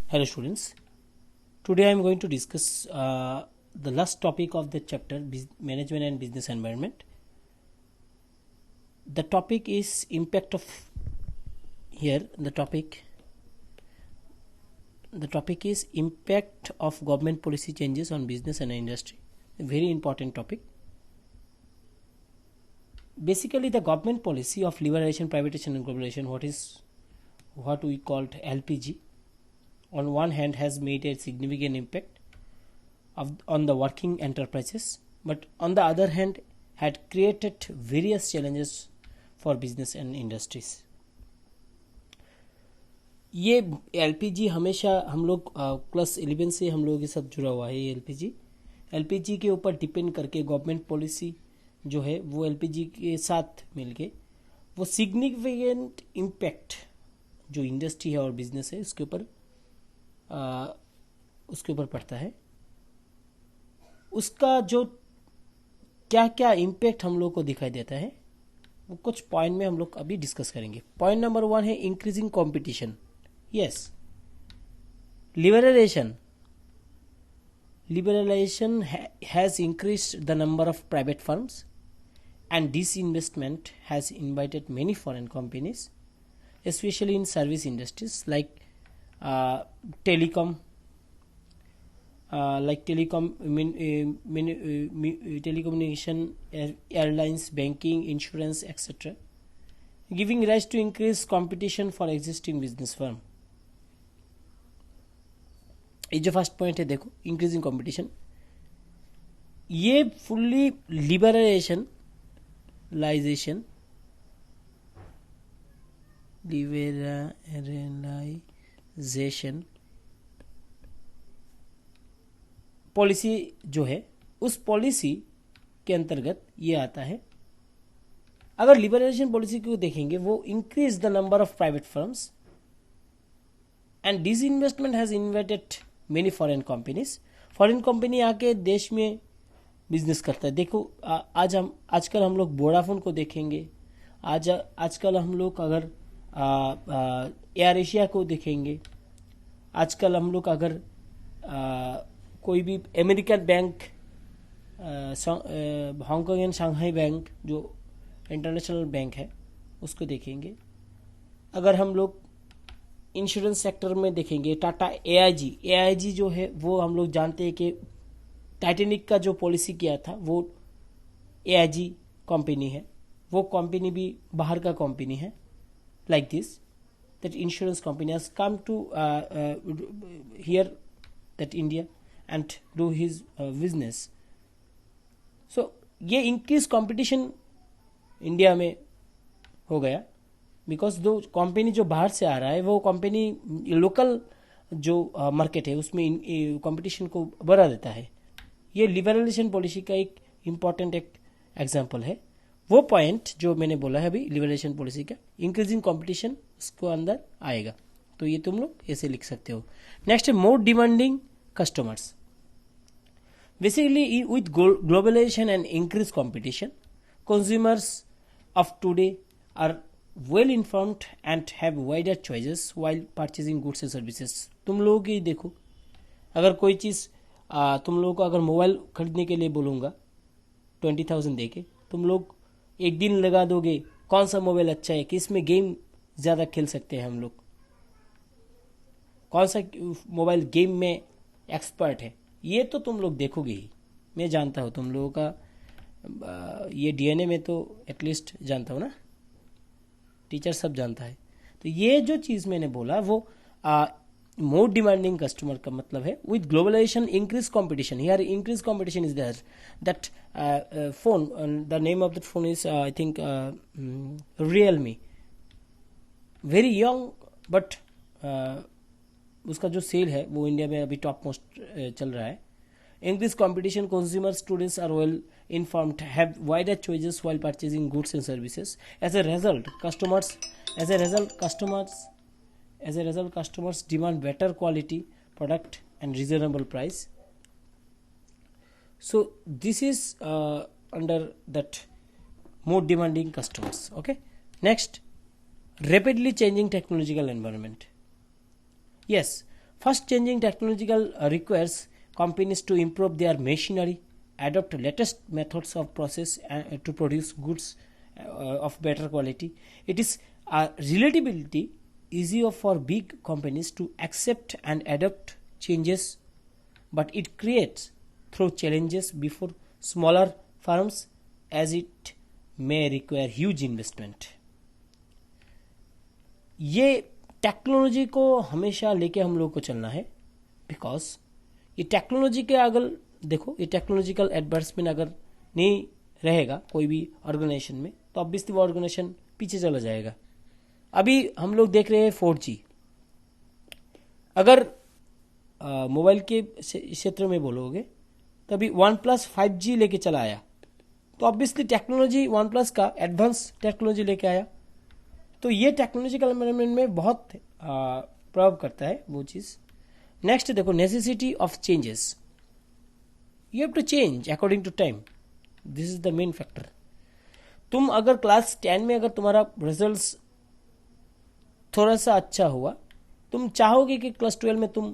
Hello students, today I am going to discuss the last topic of the chapter, management and business environment. The topic is impact of the topic is impact of government policy changes on business and industry. A very important topic. Basically, the government policy of liberalization, privatization and globalization, what we called LPG, on one hand has made a significant impact on the working enterprises, but on the other hand had created various challenges for business and industries. ये LPG हमेशा हम लोग class 11 से हम लोगों के साथ जुड़ा हुआ है. ये एलपीजी के ऊपर डिपेंड करके गवर्नमेंट पॉलिसी जो है वो एलपीजी के साथ मिलके वो सिग्निफिकेंट इम्पैक्ट जो इंडस्ट्री है और बिजनेस है उसके ऊपर पड़ता है. उसका जो क्या क्या इम्पैक्ट हम लोग को दिखाई देता है वो कुछ पॉइंट में हम लोग अभी डिस्कस करेंगे. पॉइंट नंबर 1 है increasing competition. Yes, liberalization has increased the number of private firms and disinvestment has invited many foreign companies, especially in service industries like telecommunication, airlines, banking, insurance, etc., giving rise to increased competition for existing business firm. ये जो first point है देखो, increasing competition. ये fully liberalisation policy जो है उस policy के अंतर्गत ये आता है. अगर लिबरलाइजेशन पॉलिसी को देखेंगे वो increase the number of private firms and disinvestment has invited many foreign companies. Foreign company आके देश में बिजनेस करता है. देखो आजकल हम लोग वोडाफोन को देखेंगे, आजकल हम लोग अगर एयर एशिया को देखेंगे, आजकल हम लोग अगर कोई भी American bank, Hong Kong and Shanghai bank जो इंटरनेशनल बैंक है उसको देखेंगे. अगर हम लोग इंश्योरेंस सेक्टर में देखेंगे टाटा एआईजी जो है वो हम लोग जानते हैं कि टाइटैनिक का जो पॉलिसी किया था वो एआईजी कंपनी है. वो कंपनी भी बाहर का कंपनी है. Like this that insurance company has come to here that India and do his business. So ये इंक्रीज कंपटीशन इंडिया में हो गया बिकॉज जो कंपनी जो बाहर से आ रहा है वो कंपनी लोकल जो मार्केट है उसमें कंपटीशन को बढ़ा देता है. ये लिबरलाइजेशन पॉलिसी का एक इम्पॉर्टेंट एक एग्जांपल है. वो पॉइंट जो मैंने बोला है अभी लिबरलाइजेशन पॉलिसी का, इंक्रीजिंग कंपटीशन उसको अंदर आएगा. तो ये तुम लोग ऐसे लिख सकते हो. नेक्स्ट है more demanding customers. Basically with globalization and increase competition, consumers of today are well informed and have wider choices while purchasing goods and services. तुम लोग ही देखो, अगर कोई चीज़ तुम लोगों को अगर मोबाइल खरीदने के लिए बोलूँगा 20,000 दे के, तुम लोग एक दिन लगा दोगे कौन सा मोबाइल अच्छा है, किस में गेम ज़्यादा खेल सकते हैं हम लोग, कौन सा मोबाइल गेम में एक्सपर्ट है, ये तो तुम लोग देखोगे ही. मैं जानता हूँ तुम लोगों का ये डीएनए में तो एटलीस्ट जानता हूँ ना, टीचर सब जानता है. तो ये जो चीज़ मैंने बोला वो मोर डिमांडिंग कस्टमर का मतलब है with globalization increase competition. Here increase competition is there. That phone, the name of that phone is I think Realme. Very young but उसका जो सेल है वो इंडिया में अभी टॉप मोस्ट चल रहा है. Increased competition, consumers today are well informed, have wider choices while purchasing goods and services. As a result, customers demand better quality product and reasonable price. So this is under that more demanding customers. Okay. Next, rapidly changing technological environment. Yes, First, changing technological requires companies to improve their machinery, adopt latest methods of process to produce goods of better quality. It is relatively easier for big companies to accept and adopt changes, but it creates through challenges before smaller firms, as it may require huge investment. ये technology को हमेशा लेके हम लोग को चलना है, because ये टेक्नोलॉजी के अगर देखो, ये टेक्नोलॉजिकल एडवांसमेंट अगर नहीं रहेगा कोई भी ऑर्गेनाइजेशन में, तो ऑब्वियसली वो ऑर्गेनाइजेशन पीछे चला जाएगा. अभी हम लोग देख रहे हैं 4G. अगर मोबाइल के क्षेत्र में बोलोगे तो अभी OnePlus 5G लेके चला आया, तो ऑब्वियसली टेक्नोलॉजी OnePlus का एडवांस टेक्नोलॉजी लेके आया, तो ये टेक्नोलॉजिकल एनवायरनमेंट में बहुत प्रभाव करता है वो चीज़. नेक्स्ट देखो, necessity of changes. You have to change according to time. This is the main factor. तुम अगर क्लास 10 में अगर तुम्हारा रिजल्ट्स थोड़ा सा अच्छा हुआ, तुम चाहोगे कि क्लास 12 में तुम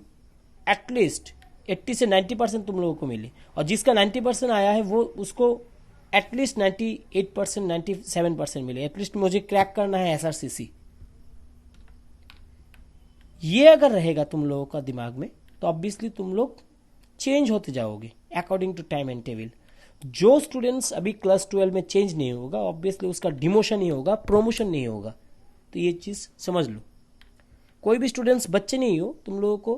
एटलीस्ट 80 से 90% तुम लोगों को मिले, और जिसका 90% आया है वो उसको एटलीस्ट 98%, 97% मिले. एटलीस्ट मुझे क्रैक करना है SRCC. ये अगर रहेगा तुम लोगों का दिमाग में, तो ऑब्वियसली तुम लोग चेंज होते जाओगे according to time and table. जो स्टूडेंट्स अभी क्लास 12 में चेंज नहीं होगा, ऑब्वियसली उसका डिमोशन नहीं होगा, प्रमोशन नहीं होगा. तो ये चीज़ समझ लो. कोई भी स्टूडेंट्स बच्चे नहीं हो, तुम लोगों को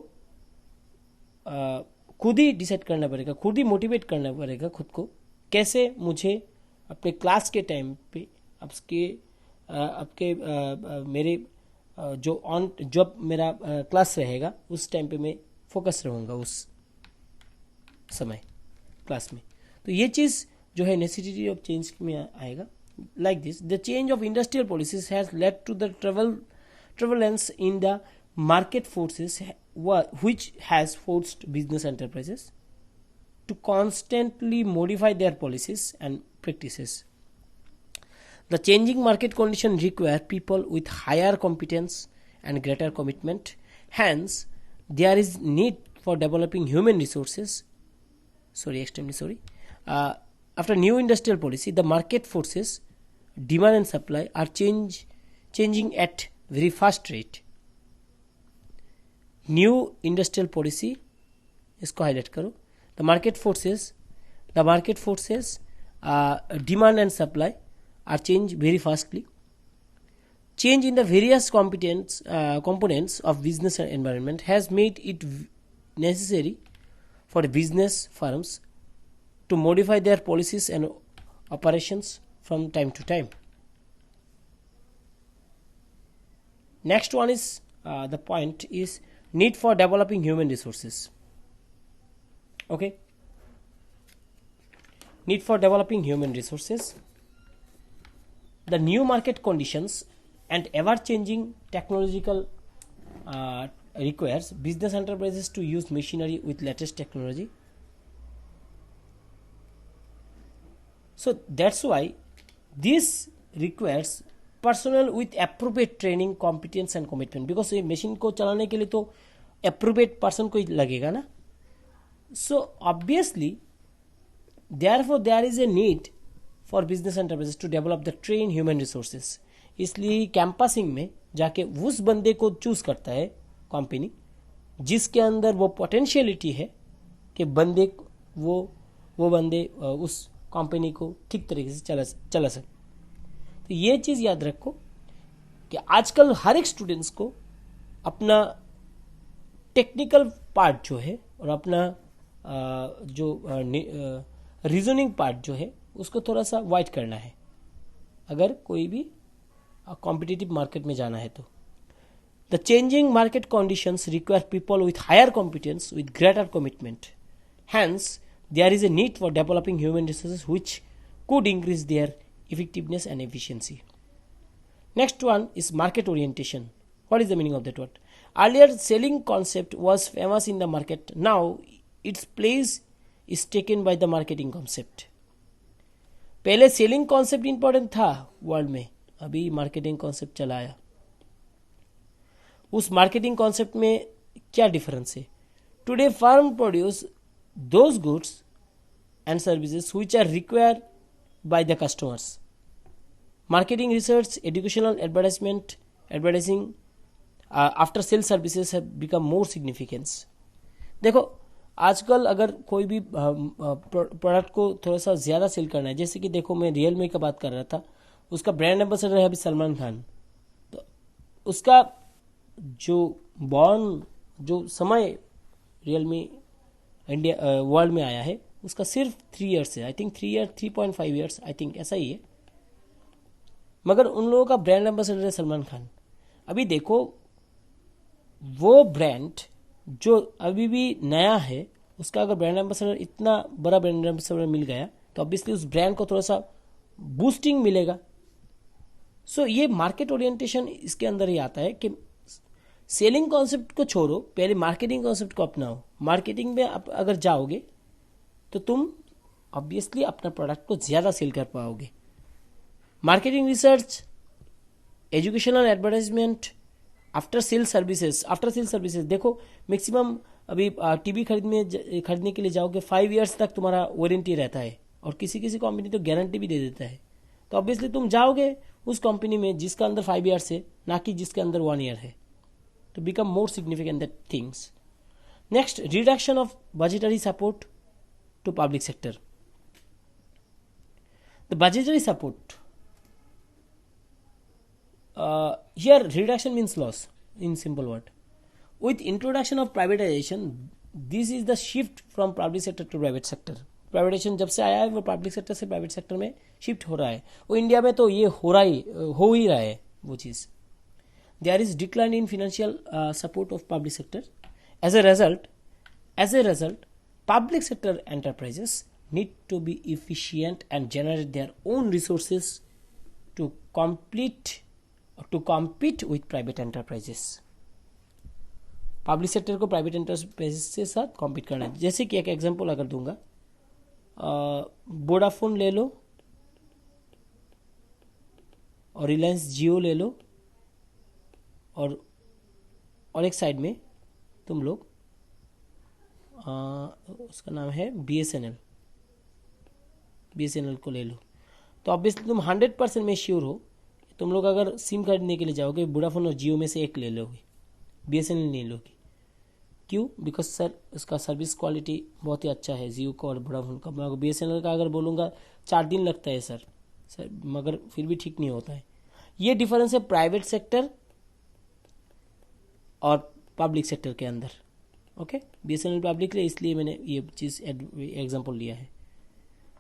खुद ही डिसाइड करना पड़ेगा, खुद ही मोटिवेट करना पड़ेगा खुद को, कैसे मुझे अपने क्लास के टाइम पे आपके मेरे जब मेरा क्लास रहेगा उस टाइम पे मैं फोकस रहूँगा उस समय क्लास में. तो ये चीज़ जो है नेसेसिटी ऑफ चेंज में आएगा. Like this, the change of industrial policies has led to the prevalence in the market forces which has forced business enterprises to constantly modify their policies and practices. The changing market conditions require people with higher competence and greater commitment. Hence, there is need for developing human resources. Extremely sorry. After new industrial policy, the market forces, demand and supply are changing at very fast rate. New industrial policy, इसको highlight करो. The market forces demand and supply are change very fastly. Change in the various components of business environment has made it necessary for business firms to modify their policies and operations from time to time. Next one is the point is need for developing human resources. Okay, need for developing human resources. The new market conditions and ever changing technological requires business enterprises to use machinery with latest technology. So that's why this requires personnel with appropriate training, competence and commitment. Because ये machine को चलाने के लिए तो appropriate person को ही लगेगा ना. So obviously therefore there is a need for business enterprises to develop the trained human resources. इसलिए कैंपसिंग में जाके उस बंदे को चूज करता है कंपनी जिसके अंदर वो पोटेंशियलिटी है कि बंदे वो बंदे उस कंपनी को ठीक तरीके से चला सके. तो ये चीज़ याद रखो कि आजकल हर एक स्टूडेंट्स को अपना टेक्निकल पार्ट जो है और अपना जो रीजनिंग पार्ट जो है उसको थोड़ा सा वाइट करना है अगर कोई भी कॉम्पिटिटिव मार्केट में जाना है तो. The changing market conditions require people with higher competence with greater commitment. Hence there is a need for developing human resources which could increase their effectiveness and efficiency. Next one is market orientation. What is the meaning of that word? Earlier selling concept was famous in the market. Now its place is taken by the marketing concept. पहले selling concept important था world में, अभी marketing concept चला आया. उस marketing concept में क्या difference है? Today firm produce those goods and services which are required by the customers. Marketing research, educational advertising, after sale services have become more significance. देखो आजकल अगर कोई भी प्रोडक्ट को थोड़ा सा ज़्यादा सेल करना है, जैसे कि देखो मैं रियलमी का बात कर रहा था, उसका ब्रांड एम्बेसडर है अभी सलमान खान. तो उसका जो समय रियलमी इंडिया वर्ल्ड में आया है उसका सिर्फ 3 ईयर्स है. I think 3.5 years I think ऐसा ही है. मगर उन लोगों का ब्रांड एम्बेसडर है सलमान खान. अभी देखो वो ब्रांड जो अभी भी नया है उसका अगर ब्रांड एम्बेसडर, इतना बड़ा ब्रांड एम्बेसडर मिल गया तो ऑब्वियसली उस ब्रांड को थोड़ा सा बूस्टिंग मिलेगा. सो ये मार्केट ओरिएंटेशन इसके अंदर ही आता है कि सेलिंग कॉन्सेप्ट को छोड़ो, पहले मार्केटिंग कॉन्सेप्ट को अपनाओ. मार्केटिंग में अगर जाओगे तो तुम ऑब्वियसली अपना प्रोडक्ट को ज़्यादा सेल कर पाओगे. Marketing research, educational advertisement, after sale services देखो मैक्सिमम अभी टीवी खरीदने के लिए जाओगे 5 ईयर्स तक तुम्हारा वारंटी रहता है और किसी कंपनी तो गारंटी भी दे देता है. तो ऑब्वियसली तुम जाओगे उस कंपनी में जिसका अंदर 5 ईयर्स है, ना कि जिसके अंदर 1 ईयर है. तो become more significant that things. Next, reduction of budgetary support to public sector. The budgetary support here reduction means loss in simple word. With introduction of privatization, this is the shift from public sector to private sector. Privatisation जब से आया है वो public sector से private sector में shift हो रहा है. वो इंडिया में तो ये हो ही रहा है वो चीज़. There is decline in financial support of public sector. As a result public sector enterprises need to be efficient and generate their own resources to compete with private enterprises. Public sector को private enterprises के साथ compete करना है. जैसे कि एक example अगर दूंगा, वोडाफोन ले लो और रिलायंस जियो ले लो और एक साइड में तुम लोग उसका नाम है BSNL को ले लो. तो ऑब्वियसली तुम 100% में श्योर हो तुम लोग अगर सिम खरीदने के लिए जाओगे वोडाफोन और जियो में से एक ले लोगे, BSNL नहीं लोगे. क्यों? बिकॉज सर उसका सर्विस क्वालिटी बहुत ही अच्छा है जियो का और वोडाफोन का. मैं BSNL का अगर बोलूँगा 4 दिन लगता है सर, मगर फिर भी ठीक नहीं होता है. ये डिफरेंस है प्राइवेट सेक्टर और पब्लिक सेक्टर के अंदर. ओके, BSNL पब्लिक है इसलिए मैंने ये चीज़ एग्जाम्पल लिया है.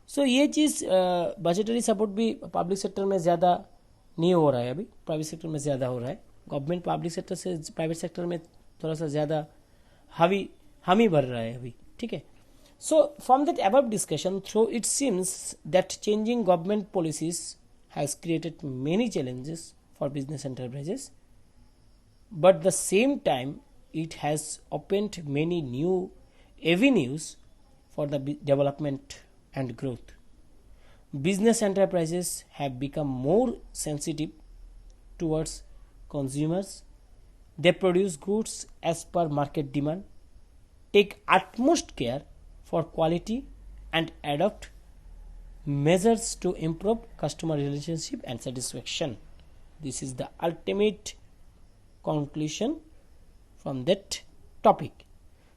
सो ये चीज़ बजटरी सपोर्ट भी पब्लिक सेक्टर में ज़्यादा नहीं हो रहा है, अभी प्राइवेट सेक्टर में ज़्यादा हो रहा है. गवर्नमेंट पब्लिक सेक्टर से प्राइवेट सेक्टर में थोड़ा सा ज़्यादा हामी भर रहा है अभी. ठीक है. So from that above discussion through it seems that changing government policies has created many challenges for business enterprises, but the same time it has opened many new avenues for the development and growth. Business enterprises have become more sensitive towards consumers. They produce goods as per market demand, take utmost care for quality and adopt measures to improve customer relationship and satisfaction. This is the ultimate conclusion from that topic.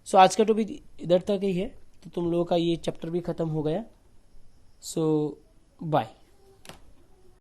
So आज का topic इधर तक ही है. तो तुम लोगों का ये चैप्टर भी ख़त्म हो गया. सो बाय.